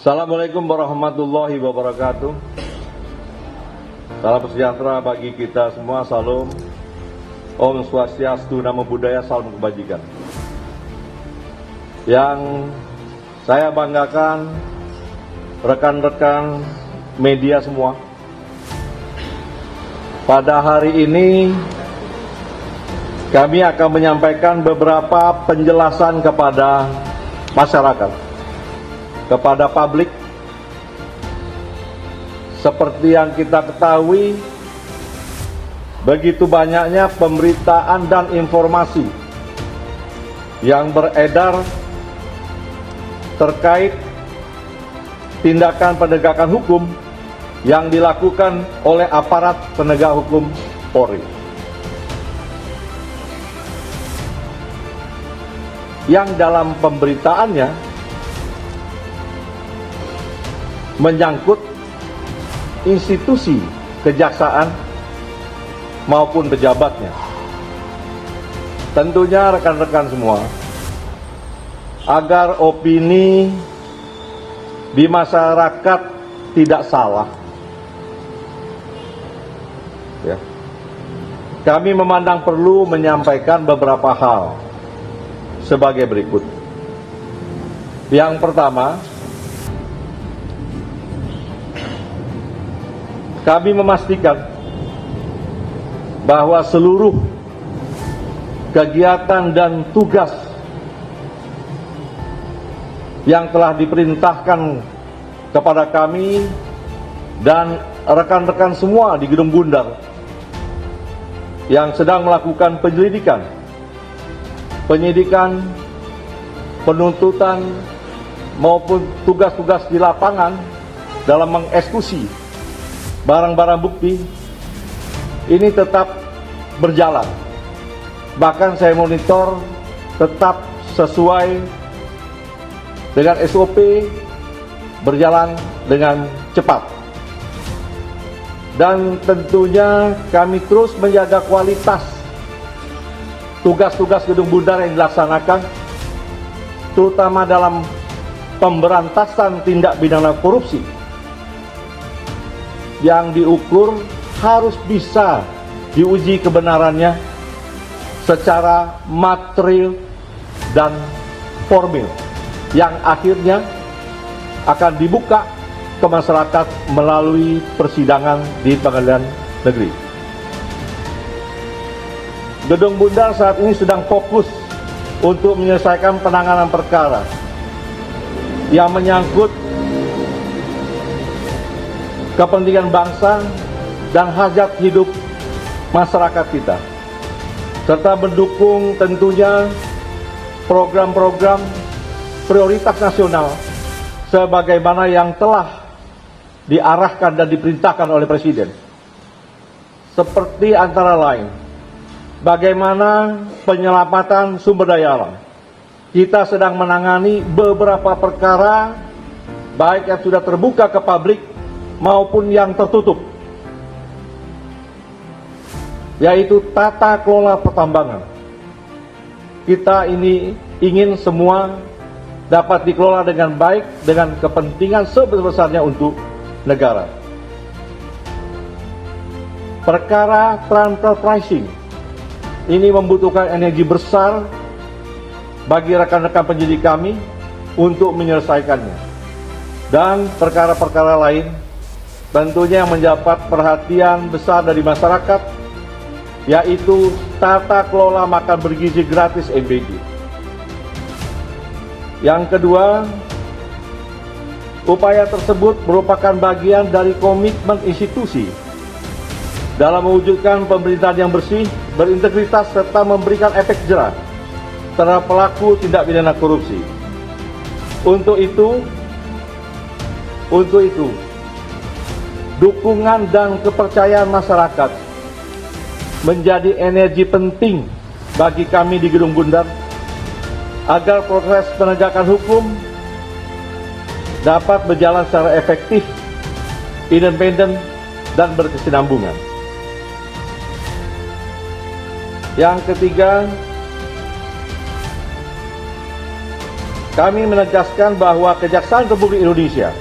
Assalamualaikum warahmatullahi wabarakatuh. Salam sejahtera bagi kita semua. Salam. Om Swastiastu, Namo Buddhaya, salam kebajikan. Yang saya banggakan rekan-rekan media semua, pada hari ini kami akan menyampaikan beberapa penjelasan kepada masyarakat, kepada publik. Seperti yang kita ketahui, begitu banyaknya pemberitaan dan informasi yang beredar terkait tindakan penegakan hukum yang dilakukan oleh aparat penegak hukum Polri. Yang dalam pemberitaannya menyangkut institusi kejaksaan maupun pejabatnya. Tentunya rekan-rekan semua, agar opini di masyarakat tidak salah, ya, kami memandang perlu menyampaikan beberapa hal sebagai berikut. Yang pertama, kami memastikan bahwa seluruh kegiatan dan tugas yang telah diperintahkan kepada kami dan rekan-rekan semua di Gedung Bundar yang sedang melakukan penyidikan, penuntutan maupun tugas-tugas di lapangan dalam mengeksekusi barang-barang bukti ini tetap berjalan. Bahkan saya monitor tetap sesuai dengan SOP, berjalan dengan cepat. Dan tentunya kami terus menjaga kualitas tugas-tugas Gedung Bundar yang dilaksanakan, terutama dalam pemberantasan tindak pidana korupsi, yang diukur harus bisa diuji kebenarannya secara material dan formil, yang akhirnya akan dibuka ke masyarakat melalui persidangan di pengadilan negeri. Gedung Bundar saat ini sedang fokus untuk menyelesaikan penanganan perkara yang menyangkut kepentingan bangsa dan hajat hidup masyarakat kita, serta mendukung tentunya program-program prioritas nasional sebagaimana yang telah diarahkan dan diperintahkan oleh Presiden. Seperti antara lain, bagaimana penyelamatan sumber daya alam. Kita sedang menangani beberapa perkara, baik yang sudah terbuka ke publik maupun yang tertutup, yaitu tata kelola pertambangan. Kita ini ingin semua dapat dikelola dengan baik, dengan kepentingan sebesar-besarnya untuk negara. Perkara transfer pricing ini membutuhkan energi besar bagi rekan-rekan penyidik kami untuk menyelesaikannya. Dan perkara-perkara lain tentunya yang mendapat perhatian besar dari masyarakat, yaitu tata kelola makan bergizi gratis MBG. Yang kedua, upaya tersebut merupakan bagian dari komitmen institusi dalam mewujudkan pemerintahan yang bersih, berintegritas, serta memberikan efek jerah terhadap pelaku tindak pidana korupsi. Untuk itu, dukungan dan kepercayaan masyarakat menjadi energi penting bagi kami di Gedung Bundar agar proses penegakan hukum dapat berjalan secara efektif, independen, dan berkesinambungan. Yang ketiga, kami menegaskan bahwa Kejaksaan Republik Indonesia,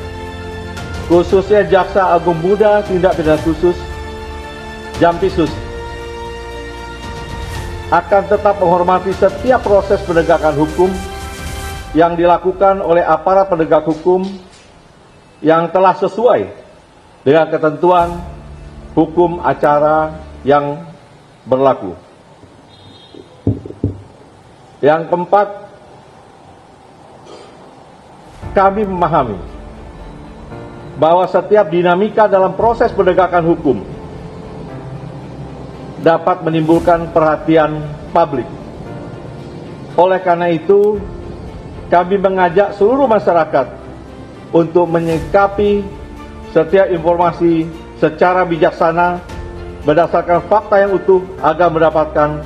khususnya Jaksa Agung Muda Tindak Pidana Khusus Jampisus, akan tetap menghormati setiap proses penegakan hukum yang dilakukan oleh aparat penegak hukum yang telah sesuai dengan ketentuan hukum acara yang berlaku. Yang keempat, kami memahami bahwa setiap dinamika dalam proses penegakan hukum dapat menimbulkan perhatian publik. Oleh karena itu, kami mengajak seluruh masyarakat untuk menyikapi setiap informasi secara bijaksana berdasarkan fakta yang utuh agar mendapatkan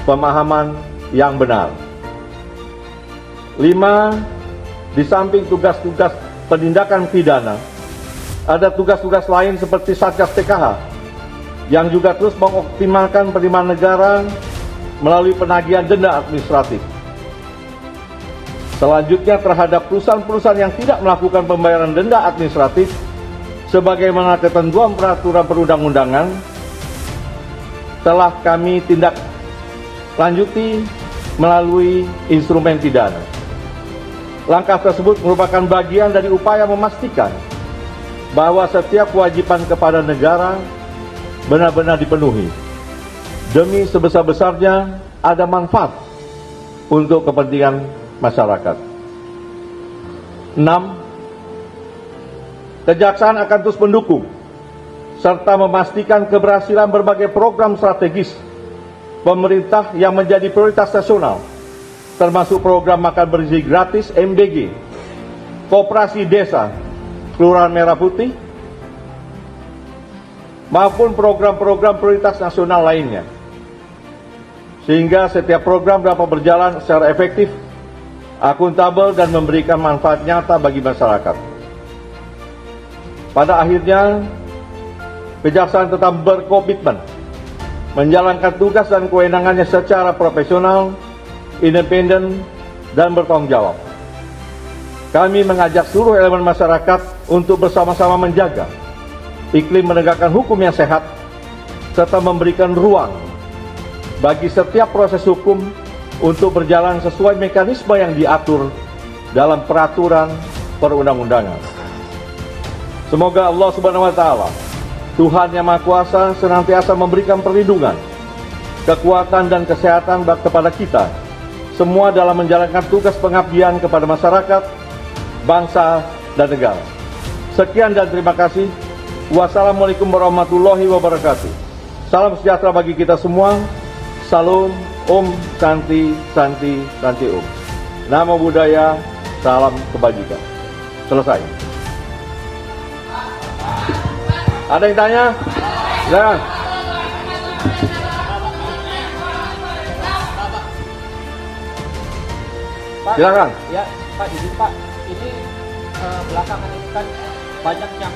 pemahaman yang benar. 5. Di samping tugas-tugas penindakan pidana, ada tugas-tugas lain seperti Satgas TKH yang juga terus mengoptimalkan penerimaan negara melalui penagihan denda administratif. Selanjutnya, terhadap perusahaan-perusahaan yang tidak melakukan pembayaran denda administratif sebagaimana ketentuan peraturan perundang-undangan, telah kami tindak lanjuti melalui instrumen pidana. Langkah tersebut merupakan bagian dari upaya memastikan bahwa setiap kewajiban kepada negara benar-benar dipenuhi demi sebesar-besarnya ada manfaat untuk kepentingan masyarakat. 6. Kejaksaan akan terus mendukung serta memastikan keberhasilan berbagai program strategis pemerintah yang menjadi prioritas nasional, termasuk program makan bergizi gratis MBG, Koperasi Desa Kelurahan Merah Putih, maupun program-program prioritas nasional lainnya, sehingga setiap program dapat berjalan secara efektif, akuntabel, dan memberikan manfaat nyata bagi masyarakat. Pada akhirnya, Kejaksaan tetap berkomitmen menjalankan tugas dan kewenangannya secara profesional, independen, dan bertanggung jawab. Kami mengajak seluruh elemen masyarakat untuk bersama-sama menjaga iklim menegakkan hukum yang sehat, serta memberikan ruang bagi setiap proses hukum untuk berjalan sesuai mekanisme yang diatur dalam peraturan perundang-undangan. Semoga Allah Subhanahu wa Ta'ala, Tuhan Yang Maha Kuasa, senantiasa memberikan perlindungan, kekuatan, dan kesehatan kepada kita semua dalam menjalankan tugas pengabdian kepada masyarakat, bangsa, dan negara. Sekian dan terima kasih. Wassalamualaikum warahmatullahi wabarakatuh. Salam sejahtera bagi kita semua. Salam, Om, Santi, Santi, Santi Om. Namo Buddhaya, salam kebajikan. Selesai. Ada yang tanya? Silakan. Pak, silakan. Ya, Pak, izin Pak. Ini belakangan ini kan banyak yang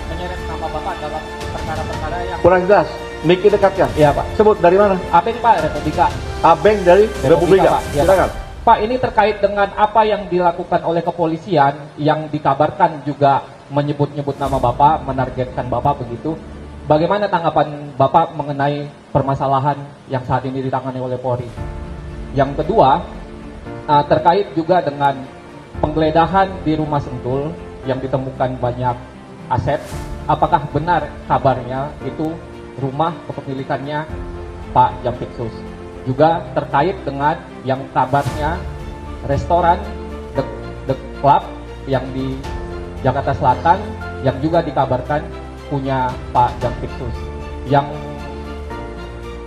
menyeret nama Bapak dalam perkara-perkara yang Kurang jelas. Miki dekatkan. Iya, Pak. Sebut dari mana? Abeng Pak, Republika. Abeng dari Republika. Pak. Ya, Silakan. Pak, ini terkait dengan apa yang dilakukan oleh kepolisian yang dikabarkan juga menyebut-nyebut nama Bapak, menargetkan Bapak begitu. Bagaimana tanggapan Bapak mengenai permasalahan yang saat ini ditangani oleh Polri? Yang kedua, terkait juga dengan penggeledahan di rumah Sentul yang ditemukan banyak aset, apakah benar kabarnya itu rumah kepemilikannya Pak Jampitsus? Juga terkait dengan yang kabarnya restoran The Club yang di Jakarta Selatan yang juga dikabarkan punya Pak Jampitsus. Yang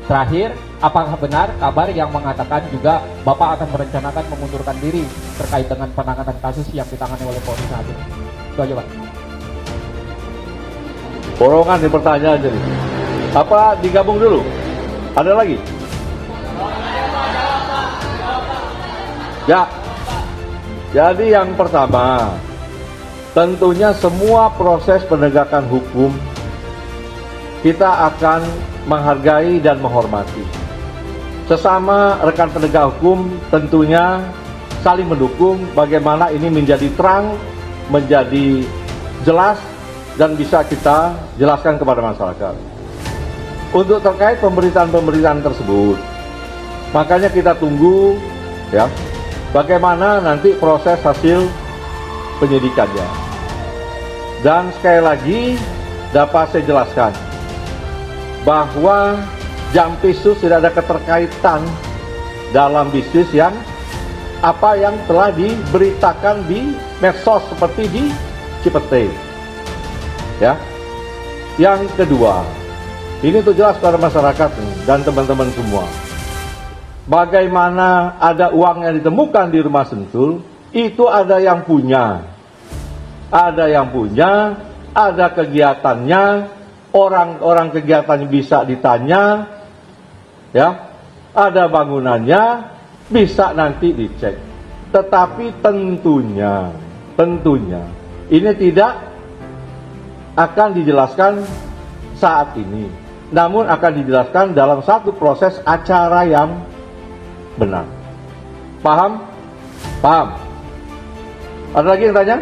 terakhir, apakah benar kabar yang mengatakan juga Bapak akan merencanakan mengundurkan diri terkait dengan penanganan kasus yang ditangani oleh Polri saat ini? Itu aja, Pak. Borongan di pertanyaan jadi. Apa digabung dulu? Ada lagi? Ya. Jadi yang pertama, tentunya semua proses penegakan hukum kita akan menghargai dan menghormati. Sesama rekan penegak hukum tentunya saling mendukung bagaimana ini menjadi terang, menjadi jelas, dan bisa kita jelaskan kepada masyarakat. Untuk terkait pemberitaan-pemberitaan tersebut, makanya kita tunggu ya bagaimana nanti proses hasil penyidikannya. Dan sekali lagi dapat saya jelaskan bahwa Jampisus tidak ada keterkaitan dalam bisnis yang apa yang telah diberitakan di medsos seperti di Cipete. Ya. Yang kedua, ini untuk jelas pada masyarakat dan teman-teman semua. Bagaimana ada uang yang ditemukan di rumah Sentul, itu ada yang punya. Ada yang punya, ada kegiatannya, orang-orang kegiatannya bisa ditanya, ya, ada bangunannya, bisa nanti dicek. Tetapi tentunya, ini tidak akan dijelaskan saat ini, namun akan dijelaskan dalam satu proses acara yang benar. Paham? Paham? Ada lagi yang tanya?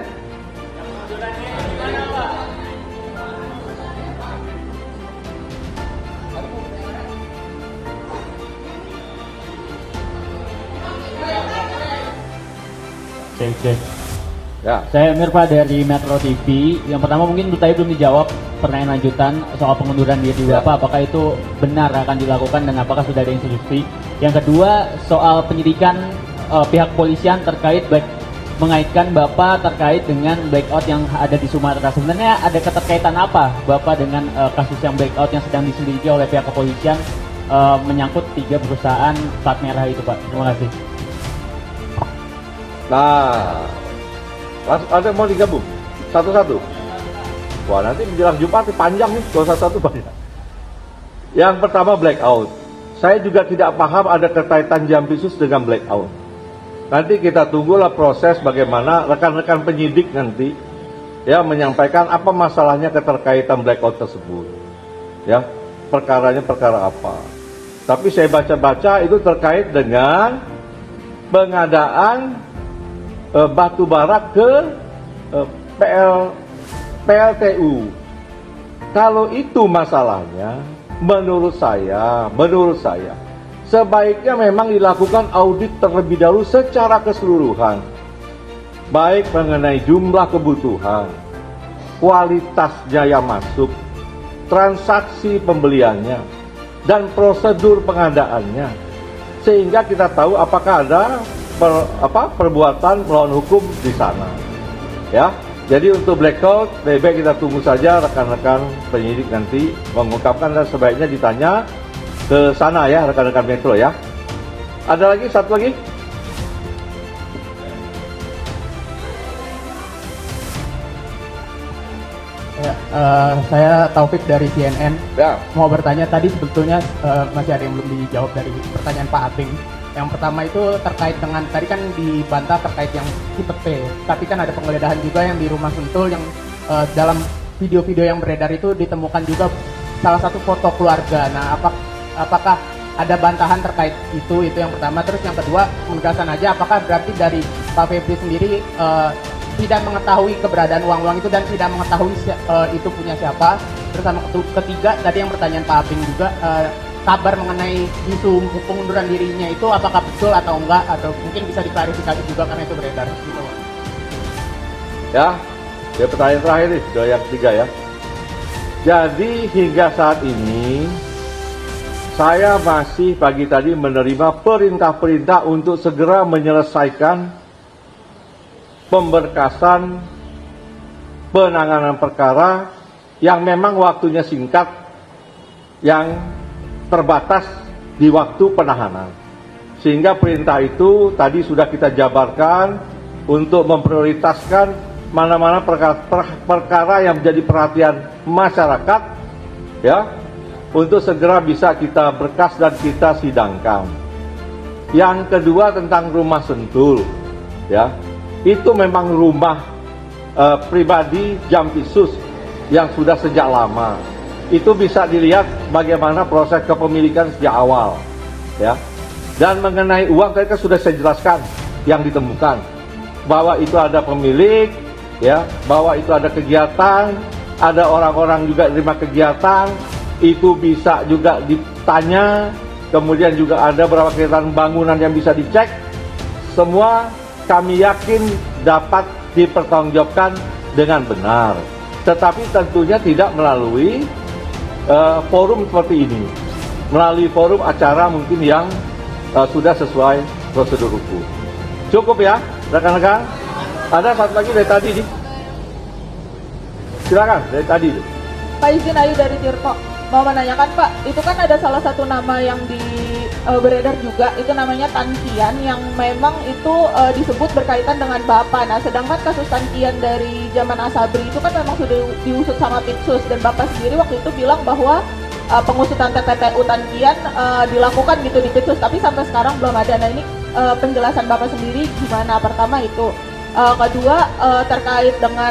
Cek. Ya. Saya Mirpa dari Metro TV. Yang pertama mungkin tadi belum dijawab pertanyaan lanjutan soal pengunduran diri Bapak. Apakah itu benar akan dilakukan dan apakah sudah ada instruksi? Yang kedua soal penyidikan pihak polisian terkait mengaitkan Bapak terkait dengan blackout yang ada di Sumatera. Sebenarnya ada keterkaitan apa Bapak dengan kasus yang blackout yang sedang diselidiki oleh pihak kepolisian menyangkut 3 perusahaan plat merah itu, Pak? Terima kasih. Nah, ada mau digabung satu-satu. Wah, nanti menjelang Jumat panjang nih, kalau satu-satu banyak. Yang pertama blackout. Saya juga tidak paham ada kekaitan Jampisus dengan blackout. Nanti kita tunggulah proses bagaimana rekan-rekan penyidik nanti ya menyampaikan apa masalahnya keterkaitan blackout tersebut. Ya, perkaranya perkara apa. Tapi saya baca-baca itu terkait dengan pengadaan batu bara ke PLTU. Kalau itu masalahnya, menurut saya sebaiknya memang dilakukan audit terlebih dahulu secara keseluruhan, baik mengenai jumlah kebutuhan, kualitasnya yang masuk, transaksi pembeliannya, dan prosedur pengadaannya, sehingga kita tahu apakah ada perbuatan melawan hukum di sana. Ya, jadi untuk blackout, lebih baik kita tunggu saja rekan-rekan penyidik nanti mengungkapkan dan sebaiknya ditanya ke sana ya rekan-rekan Metro ya. Ada lagi satu lagi? Ya, saya Taufik dari CNN. Ya. Mau bertanya tadi sebetulnya masih ada yang belum dijawab dari pertanyaan Pak Aping. Yang pertama itu terkait dengan tadi kan dibantah terkait yang Cipete, tapi kan ada penggeledahan juga yang di rumah Sentul yang dalam video-video yang beredar itu ditemukan juga salah satu foto keluarga. Nah, apakah ada bantahan terkait itu yang pertama. Terus yang kedua penegasan aja apakah berarti dari Pak Febri sendiri tidak mengetahui keberadaan uang-uang itu dan tidak mengetahui itu punya siapa. Terus sama ketiga tadi yang pertanyaan Pak Aping juga kabar mengenai isu pengunduran dirinya itu apakah betul atau enggak, atau mungkin bisa diklarifikasi juga karena itu beredar gitu. Ya, pertanyaan terakhir nih, sudah yang ketiga ya. Jadi hingga saat ini saya masih pagi tadi menerima perintah-perintah untuk segera menyelesaikan pemberkasan penanganan perkara yang memang waktunya singkat, yang terbatas di waktu penahanan. Sehingga perintah itu tadi sudah kita jabarkan untuk memprioritaskan mana-mana perkara yang menjadi perhatian masyarakat ya, untuk segera bisa kita berkas dan kita sidangkan. Yang kedua tentang rumah Sentul ya, itu memang rumah pribadi Jampisus yang sudah sejak lama. Itu bisa dilihat bagaimana proses kepemilikan sejak awal ya. Dan mengenai uang tadi kan sudah saya jelaskan yang ditemukan, bahwa itu ada pemilik, ya, bahwa itu ada kegiatan, ada orang-orang juga terima kegiatan, itu bisa juga ditanya, kemudian juga ada beberapa kegiatan bangunan yang bisa dicek, semua kami yakin dapat dipertanggungjawabkan dengan benar. Tetapi tentunya tidak melalui forum seperti ini, melalui forum acara mungkin yang sudah sesuai prosedur hukum. Cukup ya, rekan-rekan? Ada satu lagi dari tadi nih. Silakan, dari tadi. Pak, izin Ayu dari Tirto. Mau menanyakan Pak, itu kan ada salah satu nama yang beredar juga, itu namanya Tan Kian, yang memang itu disebut berkaitan dengan Bapak. Nah, sedangkan kasus Tan Kian dari zaman Asabri itu kan memang sudah diusut sama Tipsus, dan Bapak sendiri waktu itu bilang bahwa pengusutan TPPU Tan Kian dilakukan gitu di Tipsus, tapi sampai sekarang belum ada. Nah, ini penjelasan Bapak sendiri gimana? Pertama itu. Kedua, terkait dengan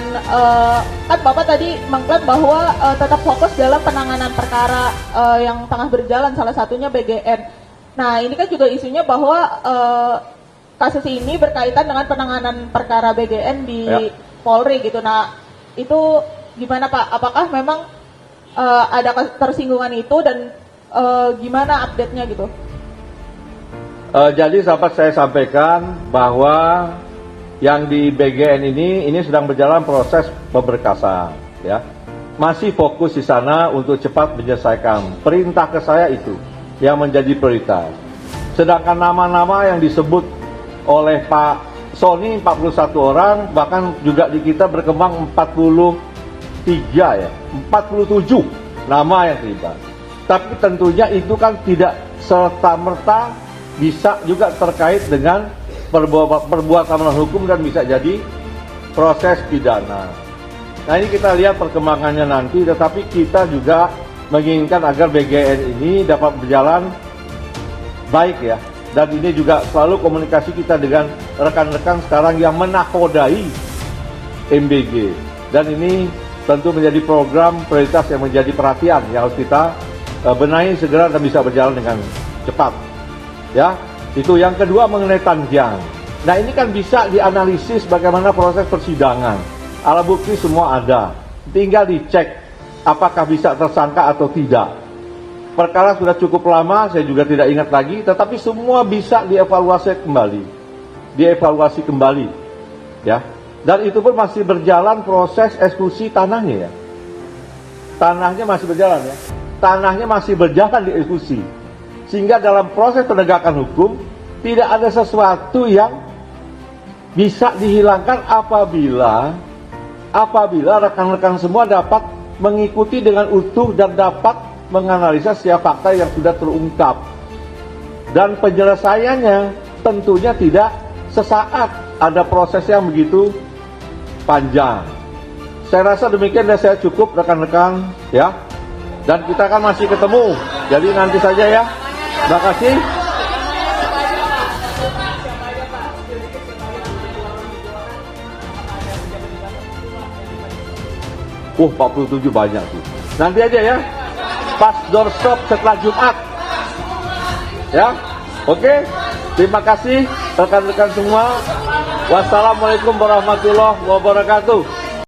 kan Bapak tadi mengklaim bahwa tetap fokus dalam penanganan perkara yang tengah berjalan, salah satunya BGN. Nah, ini kan juga isunya bahwa kasus ini berkaitan dengan penanganan perkara BGN di Polri gitu. Nah, itu gimana Pak? Apakah memang ada tersinggungan itu, dan gimana update-nya gitu? Jadi dapat saya sampaikan bahwa yang di BGN ini sedang berjalan proses pemberkasan, ya. Masih fokus di sana untuk cepat menyelesaikan. Perintah ke saya itu yang menjadi prioritas. Sedangkan nama-nama yang disebut oleh Pak Sony 41 orang, bahkan juga di kita berkembang 43 ya, 47 nama yang terlibat. Tapi tentunya itu kan tidak serta-merta bisa juga terkait dengan perbuatan melawan hukum dan bisa jadi proses pidana. Nah, ini kita lihat perkembangannya nanti, tetapi kita juga menginginkan agar BGN ini dapat berjalan baik ya. Dan ini juga selalu komunikasi kita dengan rekan-rekan sekarang yang menakodai MBG. Dan ini tentu menjadi program prioritas yang menjadi perhatian yang harus kita benahi segera dan bisa berjalan dengan cepat. Ya. Itu yang kedua mengenai Tan Kian. Nah, ini kan bisa dianalisis bagaimana proses persidangan. Alat bukti semua ada. Tinggal dicek apakah bisa tersangka atau tidak. Perkara sudah cukup lama, saya juga tidak ingat lagi, tetapi semua bisa dievaluasi kembali. Dievaluasi kembali. Ya. Dan itu pun masih berjalan proses eksekusi tanahnya ya. Tanahnya masih berjalan ya. Tanahnya masih berjalan dieksekusi. Sehingga dalam proses penegakan hukum tidak ada sesuatu yang bisa dihilangkan apabila rekan-rekan semua dapat mengikuti dengan utuh dan dapat menganalisa setiap fakta yang sudah terungkap. Dan penyelesaiannya tentunya tidak sesaat, ada proses yang begitu panjang. Saya rasa demikian dan saya cukup rekan-rekan ya. Dan kita kan masih ketemu, jadi nanti saja ya. Terima kasih. 47 banyak tuh. Nanti aja ya. Pas doorstop setelah Jumat. Ya. Oke. Terima kasih rekan-rekan semua. Wassalamualaikum warahmatullahi wabarakatuh.